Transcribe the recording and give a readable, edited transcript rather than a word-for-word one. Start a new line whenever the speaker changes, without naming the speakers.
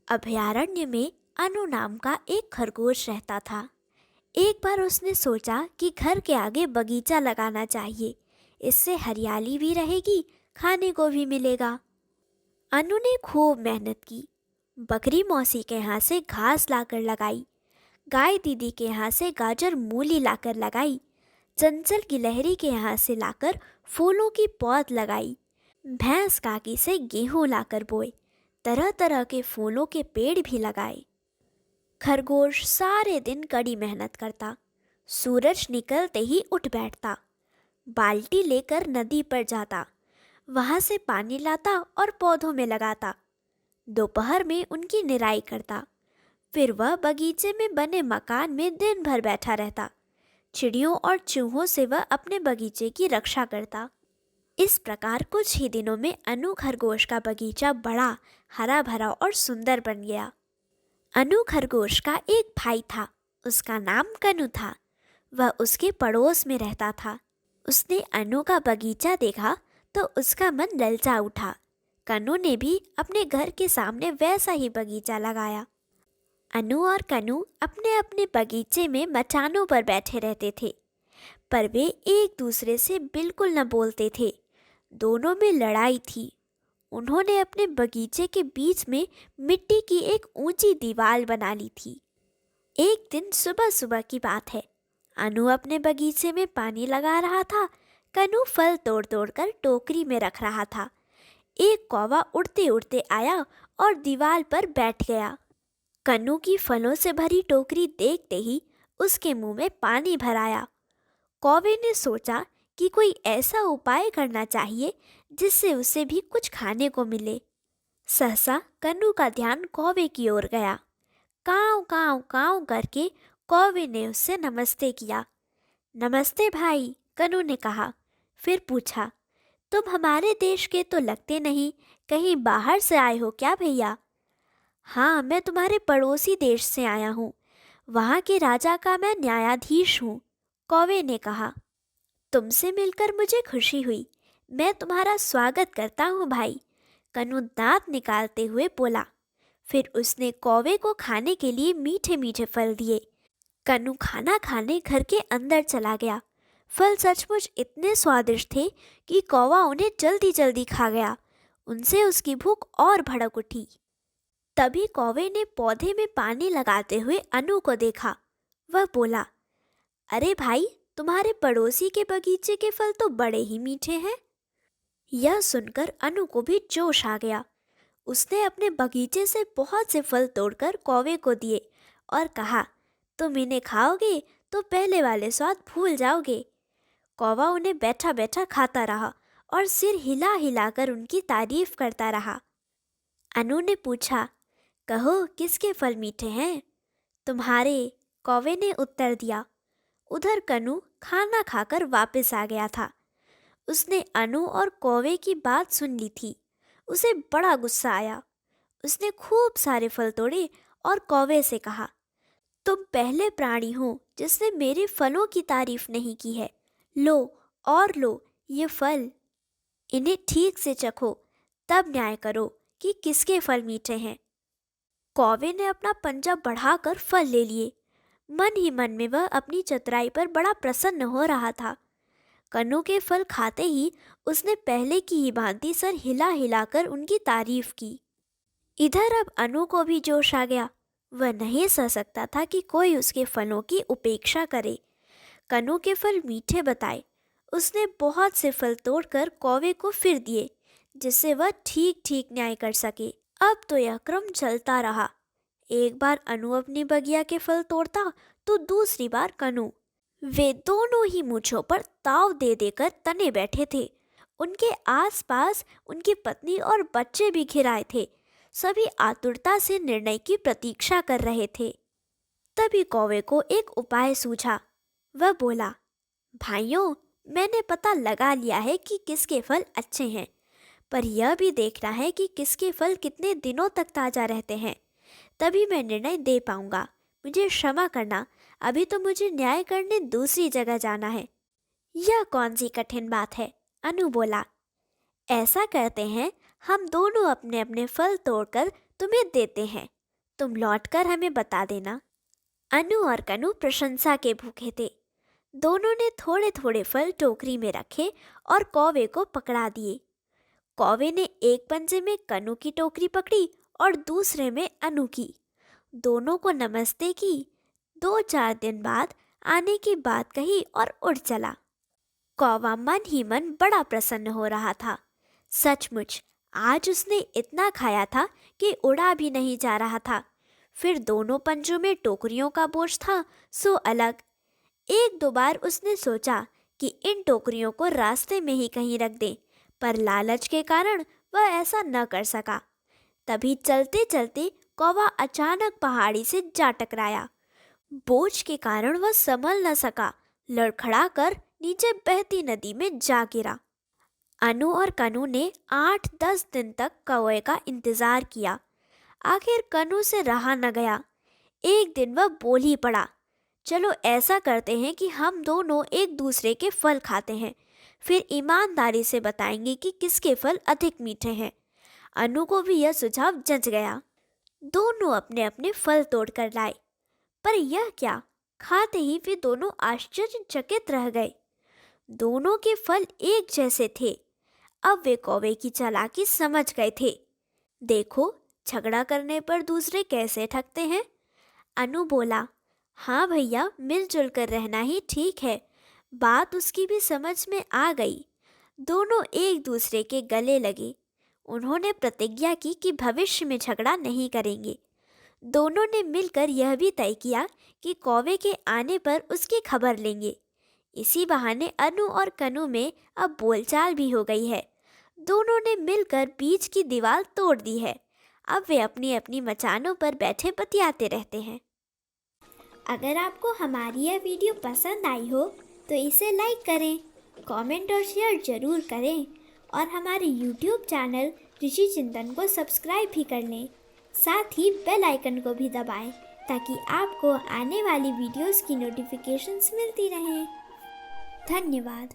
अभयारण्य में अनु नाम का एक खरगोश रहता था। एक बार उसने सोचा कि घर के आगे बगीचा लगाना चाहिए, इससे हरियाली भी रहेगी, खाने को भी मिलेगा। अनु ने खूब मेहनत की। बकरी मौसी के यहाँ से घास लाकर लगाई, गाय दीदी के यहाँ से गाजर मूली लाकर लगाई, चंचल की लहरी के यहाँ से लाकर फूलों की पौध लगाई, भैंस काकी से गेहूं लाकर बोए, तरह तरह के फूलों के पेड़ भी लगाए। खरगोश सारे दिन कड़ी मेहनत करता, सूरज निकलते ही उठ बैठता, बाल्टी लेकर नदी पर जाता, वहां से पानी लाता और पौधों में लगाता। दोपहर में उनकी निराई करता, फिर वह बगीचे में बने मकान में दिन भर बैठा रहता। चिड़ियों और चूहों से वह अपने बगीचे की रक्षा करता। इस प्रकार कुछ ही दिनों में अनु खरगोश का बगीचा बड़ा, हरा भरा और सुंदर बन गया। अनु खरगोश का एक भाई था, उसका नाम कनु था। वह उसके पड़ोस में रहता था। उसने अनु का बगीचा देखा तो उसका मन ललचा उठा। कनु ने भी अपने घर के सामने वैसा ही बगीचा लगाया। अनु और कनु अपने अपने बगीचे में मचानों पर बैठे रहते थे, पर वे एक दूसरे से बिल्कुल न बोलते थे। दोनों में लड़ाई थी। उन्होंने अपने बगीचे के बीच में मिट्टी की एक ऊंची दीवार बना ली थी। एक दिन सुबह सुबह की बात है। अनु अपने बगीचे में पानी लगा रहा था, कनु फल तोड़ तोड़ कर टोकरी में रख रहा था। एक कौवा उड़ते उड़ते आया और दीवार पर बैठ गया। कनु की फलों से भरी टोकरी देखते ही उसके मुंह में पानी भर आया। कौवे ने सोचा कि कोई ऐसा उपाय करना चाहिए जिससे उसे भी कुछ खाने को मिले। सहसा कन्नू का ध्यान कौवे की ओर गया। काव काव काव करके कौवे ने उससे नमस्ते किया। नमस्ते भाई, कन्नू ने कहा। फिर पूछा, तुम हमारे देश के तो लगते नहीं, कहीं बाहर से आए हो क्या भैया? हाँ, मैं तुम्हारे पड़ोसी देश से आया हूँ, वहाँ के राजा का मैं न्यायाधीश हूँ, कौवे ने कहा। तुमसे मिलकर मुझे खुशी हुई, मैं तुम्हारा स्वागत करता हूँ भाई, कन्नू दांत निकालते हुए बोला। फिर उसने कौवे को खाने के लिए मीठे मीठे फल दिए। कन्नू खाना खाने घर के अंदर चला गया। फल सचमुच इतने स्वादिष्ट थे कि कौवा उन्हें जल्दी जल्दी खा गया। उनसे उसकी भूख और भड़क उठी। तभी कौवे ने पौधे में पानी लगाते हुए अनु को देखा। वह बोला, अरे भाई, तुम्हारे पड़ोसी के बगीचे के फल तो बड़े ही मीठे हैं। यह सुनकर अनु को भी जोश आ गया। उसने अपने बगीचे से बहुत से फल तोड़कर कौवे को दिए और कहा, तुम इन्हें खाओगे तो पहले वाले स्वाद भूल जाओगे। कौवा उन्हें बैठा बैठा खाता रहा और सिर हिला हिलाकर उनकी तारीफ करता रहा। अनु ने पूछा, कहो किसके फल मीठे हैं? तुम्हारे, कौवे ने उत्तर दिया। उधर कनु खाना खाकर वापस आ गया था। उसने अनु और कौवे की बात सुन ली थी। उसे बड़ा गुस्सा आया। उसने खूब सारे फल तोड़े और कौवे से कहा, तुम पहले प्राणी हो जिसने मेरे फलों की तारीफ नहीं की है। लो और लो ये फल, इन्हें ठीक से चखो, तब न्याय करो कि किसके फल मीठे हैं। कौवे ने अपना पंजा बढ़ाकर फल ले लिए। मन ही मन में वह अपनी चतुराई पर बड़ा प्रसन्न हो रहा था। कन्नू के फल खाते ही उसने पहले की ही भांति सर हिला हिलाकर उनकी तारीफ की। इधर अब अनु को भी जोश आ गया। वह नहीं सह सकता था कि कोई उसके फलों की उपेक्षा करे। कन्नू के फल मीठे बताए। उसने बहुत से फल तोड़कर कौवे को फिर दिए, जिससे वह ठीक ठीक न्याय कर सके। अब तो यह क्रम चलता रहा। एक बार अनु अपनी बगिया के फल तोड़ता तो दूसरी बार कन्नू। वे दोनों ही मूंछों पर ताव दे देकर तने बैठे थे। उनके आसपास उनकी पत्नी और बच्चे भी घिर आए थे। सभी आतुरता से निर्णय की प्रतीक्षा कर रहे थे। तभी कौवे को एक उपाय सूझा। वह बोला, भाइयों, मैंने पता लगा लिया है कि किसके फल अच्छे हैं, पर यह भी देखना है कि किसके फल कितने दिनों तक ताज़ा रहते हैं। तभी मैं निर्णय दे पाऊंगा। मुझे क्षमा करना, अभी तो मुझे न्याय करने दूसरी जगह जाना है। यह कौन सी कठिन बात है? अनु बोला। ऐसा करते हैं, हम दोनों अपने अपने फल तोड़कर तुम्हें देते हैं, तुम लौटकर हमें बता देना। अनु और कनु प्रशंसा के भूखे थे। दोनों ने थोड़े थोड़े फल टोकरी में रखे और कौवे को पकड़ा दिए। कौवे ने एक पंजे में कनु की टोकरी पकड़ी और दूसरे में अनु की। दोनों को नमस्ते की। 2-4 दिन बाद आने की बात कही और उड़ चला। कौवा मन ही मन बड़ा प्रसन्न हो रहा था। सचमुच आज उसने इतना खाया था कि उड़ा भी नहीं जा रहा था। फिर दोनों पंजों में टोकरियों का बोझ था सो अलग। 1-2 बार उसने सोचा कि इन टोकरियों को रास्ते में ही कहीं रख दें, पर लालच के कारण वह ऐसा न कर सका। तभी चलते चलते कौवा अचानक पहाड़ी से जा टकराया। बोझ के कारण वह संभल न सका, लड़खड़ाकर नीचे बहती नदी में जा गिरा। अनु और कनु ने 8-10 दिन तक कौवे का इंतजार किया। आखिर कनु से रहा न गया। एक दिन वह बोल ही पड़ा, चलो ऐसा करते हैं कि हम दोनों एक दूसरे के फल खाते हैं, फिर ईमानदारी से बताएंगे कि किसके फल अधिक मीठे हैं। अनु को भी यह सुझाव जच गया। दोनों अपने अपने फल तोड़ कर लाए, पर यह क्या, खाते ही वे दोनों आश्चर्यचकित रह गए। दोनों के फल एक जैसे थे। अब वे कौवे की चालाकी समझ गए थे। देखो, झगड़ा करने पर दूसरे कैसे ठगते हैं। अनु बोला, हाँ भैया, मिलजुल कर रहना ही ठीक है। बात उसकी भी समझ में आ गई। दोनों एक दूसरे के गले लगे। उन्होंने प्रतिज्ञा की कि भविष्य में झगड़ा नहीं करेंगे। दोनों ने मिलकर यह भी तय किया कि कौवे के आने पर उसकी खबर लेंगे। इसी बहाने अनु और कनु में अब बोलचाल भी हो गई है। दोनों ने मिलकर बीच की दीवार तोड़ दी है। अब वे अपनी अपनी मचानों पर बैठे बतियाते रहते हैं।
अगर आपको हमारी यह वीडियो पसंद आई हो तो इसे लाइक करें, कमेंट और शेयर ज़रूर करें और हमारे YouTube चैनल ऋषि चिंतन को सब्सक्राइब भी कर लें। साथ ही बेल आइकन को भी दबाएं ताकि आपको आने वाली वीडियोस की नोटिफिकेशंस मिलती रहें। धन्यवाद।